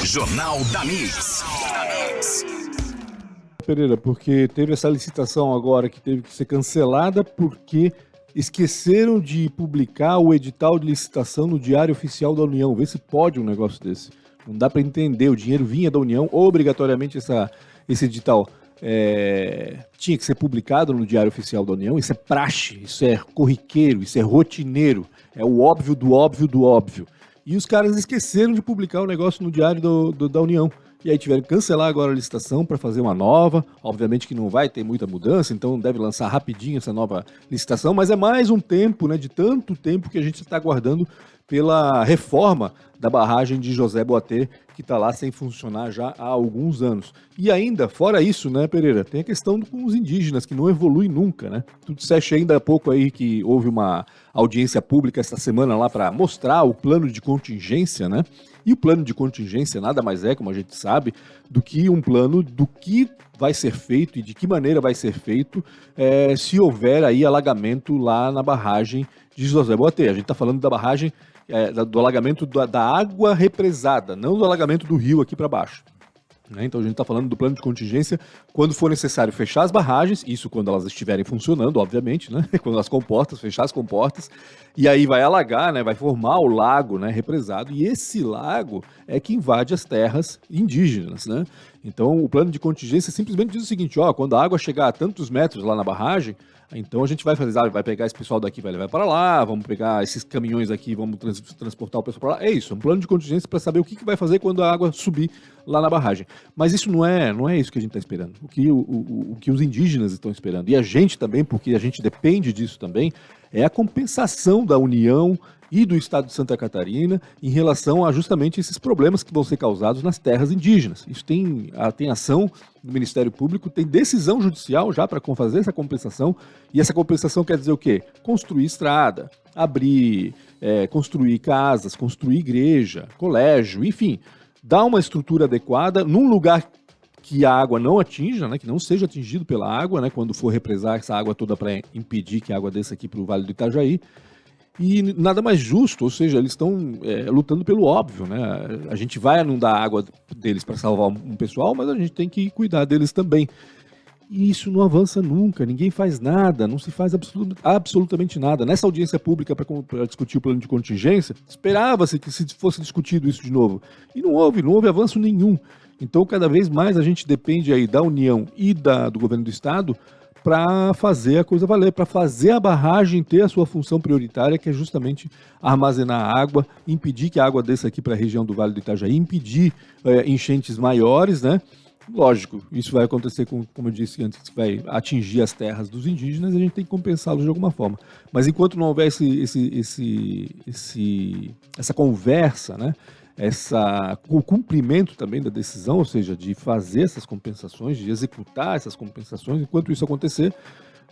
Jornal da Mix. Pereira, porque teve essa licitação agora que teve que ser cancelada porque esqueceram de publicar o edital de licitação no Diário Oficial da União. Vê se pode um negócio desse. Não dá para entender, o dinheiro vinha da União, obrigatoriamente esse edital tinha que ser publicado no Diário Oficial da União. Isso é praxe, isso é corriqueiro, isso é rotineiro, é o óbvio do óbvio do óbvio. E os caras esqueceram de publicar o negócio no Diário da União. E aí tiveram que cancelar agora a licitação para fazer uma nova. Obviamente que não vai ter muita mudança, então deve lançar rapidinho essa nova licitação, mas é mais um tempo, né, de tanto tempo que a gente está aguardando pela reforma da barragem de José Boatê, que está lá sem funcionar já há alguns anos. E ainda, fora isso, né, Pereira, tem a questão com os indígenas, que não evolui nunca, né? Tu disseste ainda há pouco aí que houve uma audiência pública essa semana lá para mostrar o plano de contingência, né? E o plano de contingência nada mais é, como a gente sabe, do que um plano do que vai ser feito e de que maneira vai ser feito se houver aí alagamento lá na barragem de José Boatê. A gente está falando da barragem, do alagamento da água represada, não do alagamento do rio aqui para baixo. Então a gente está falando do plano de contingência quando for necessário fechar as barragens, isso quando elas estiverem funcionando, obviamente, né? Quando as comportas, fechar as comportas, e aí vai alagar, né? Vai formar o lago, né? Represado, e esse lago é que invade as terras indígenas, né? Então o plano de contingência simplesmente diz o seguinte, quando a água chegar a tantos metros lá na barragem, então a gente vai fazer, vai pegar esse pessoal daqui, vai levar para lá, vamos pegar esses caminhões aqui, vamos transportar o pessoal para lá. É isso, é um plano de contingência para saber o que vai fazer quando a água subir lá na barragem. Mas isso não é isso que a gente está esperando. O que os indígenas estão esperando, e a gente também, porque a gente depende disso também, é a compensação da União e do Estado de Santa Catarina em relação a justamente esses problemas que vão ser causados nas terras indígenas. Isso tem ação do Ministério Público, tem decisão judicial já para fazer essa compensação, e essa compensação quer dizer o quê? Construir estrada, construir casas, construir igreja, colégio, enfim, dar uma estrutura adequada num lugar que a água não atinja, né, que não seja atingido pela água, né, quando for represar essa água toda para impedir que a água desça aqui para o Vale do Itajaí. E nada mais justo, ou seja, eles estão lutando pelo óbvio, né? A gente vai inundar a água deles para salvar um pessoal, mas a gente tem que cuidar deles também. E isso não avança nunca, ninguém faz nada, não se faz absolutamente nada. Nessa audiência pública para discutir o plano de contingência, esperava-se que se fosse discutido isso de novo. E não houve avanço nenhum. Então, cada vez mais a gente depende aí da União e do governo do Estado para fazer a coisa valer, para fazer a barragem ter a sua função prioritária, que é justamente armazenar água, impedir que a água desça aqui para a região do Vale do Itajaí, impedir enchentes maiores, né? Lógico, isso vai acontecer, como eu disse antes, vai atingir as terras dos indígenas e a gente tem que compensá-los de alguma forma. Mas enquanto não houver essa conversa, né? O cumprimento também da decisão, ou seja, de fazer essas compensações, de executar essas compensações, enquanto isso acontecer,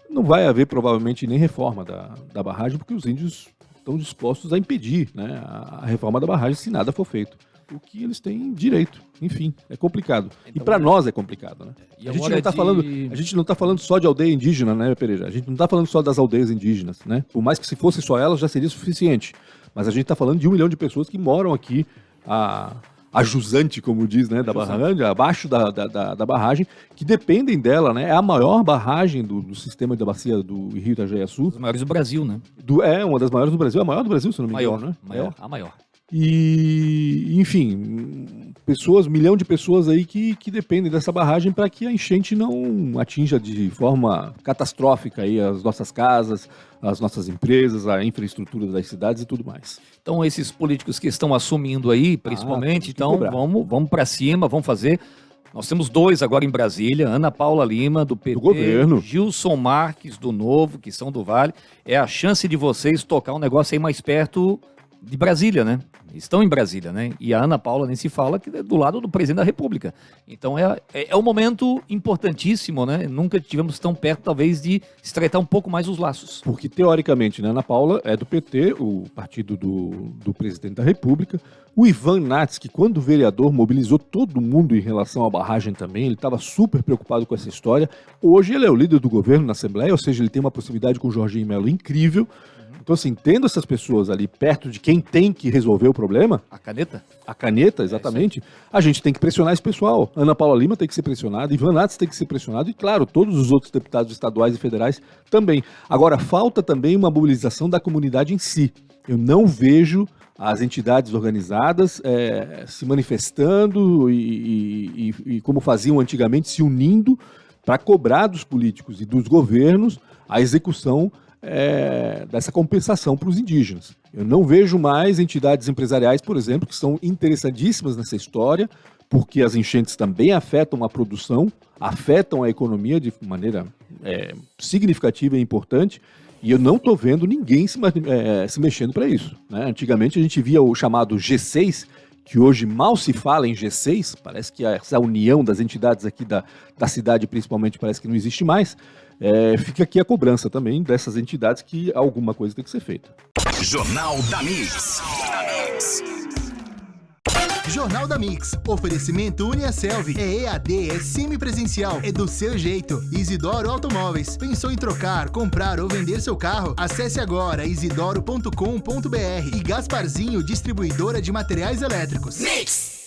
não vai haver provavelmente nem reforma da barragem, porque os índios estão dispostos a impedir, né, a reforma da barragem se nada for feito. O que eles têm direito. Enfim, é complicado. Então, e para nós é complicado, né? A gente não está falando só de aldeia indígena, né, Pereira? A gente não está falando só das aldeias indígenas, né? Por mais que se fosse só elas, já seria suficiente. Mas a gente está falando de 1 milhão de pessoas que moram aqui a jusante, como diz, né, da barragem, abaixo da barragem, que dependem dela, né? É a maior barragem do sistema da bacia do Rio Itajaí-Açu. Uma das maiores do Brasil, né? Uma das maiores do Brasil, a maior do Brasil, se não me engano, né? A maior. E, enfim, 1 milhão de pessoas aí que dependem dessa barragem para que a enchente não atinja de forma catastrófica aí as nossas casas, as nossas empresas, a infraestrutura das cidades e tudo mais. Então, esses políticos que estão assumindo aí, principalmente, então vamos para cima, vamos fazer. Nós temos 2 agora em Brasília, Ana Paula Lima, do PT, do governo. Gilson Marques, do Novo, que são do Vale. É a chance de vocês tocar um negócio aí mais perto de Brasília, né? Estão em Brasília, né? E a Ana Paula nem se fala, que é do lado do presidente da República. Então é um momento importantíssimo, né? Nunca estivemos tão perto, talvez, de estreitar um pouco mais os laços. Porque, teoricamente, né, Ana Paula é do PT, o partido do presidente da República. O Ivan Nats, que quando vereador mobilizou todo mundo em relação à barragem também, ele estava super preocupado com essa história. Hoje ele é o líder do governo na Assembleia, ou seja, ele tem uma proximidade com o Jorginho Melo incrível. Então, assim, tendo essas pessoas ali perto de quem tem que resolver o problema, A caneta? a caneta, exatamente, a gente tem que pressionar esse pessoal. Ana Paula Lima tem que ser pressionada, Ivan Nats tem que ser pressionado e, claro, todos os outros deputados estaduais e federais também. Agora, falta também uma mobilização da comunidade em si. Eu não vejo as entidades organizadas se manifestando e como faziam antigamente, se unindo para cobrar dos políticos e dos governos a execução dessa compensação para os indígenas. Eu não vejo mais entidades empresariais, por exemplo, que são interessadíssimas nessa história, porque as enchentes também afetam a produção, afetam a economia de maneira significativa e importante, e eu não estou vendo ninguém se mexendo para isso, né? Antigamente a gente via o chamado G6, que hoje mal se fala em G6, parece que essa união das entidades aqui da cidade principalmente parece que não existe mais. Fica aqui a cobrança também dessas entidades que alguma coisa tem que ser feita. Jornal da Mix. Jornal da Mix. Oferecimento UniaSelv. É EAD, é semipresencial, é do seu jeito. Isidoro Automóveis. Pensou em trocar, comprar ou vender seu carro? Acesse agora isidoro.com.br e Gasparzinho, distribuidora de materiais elétricos. Mix!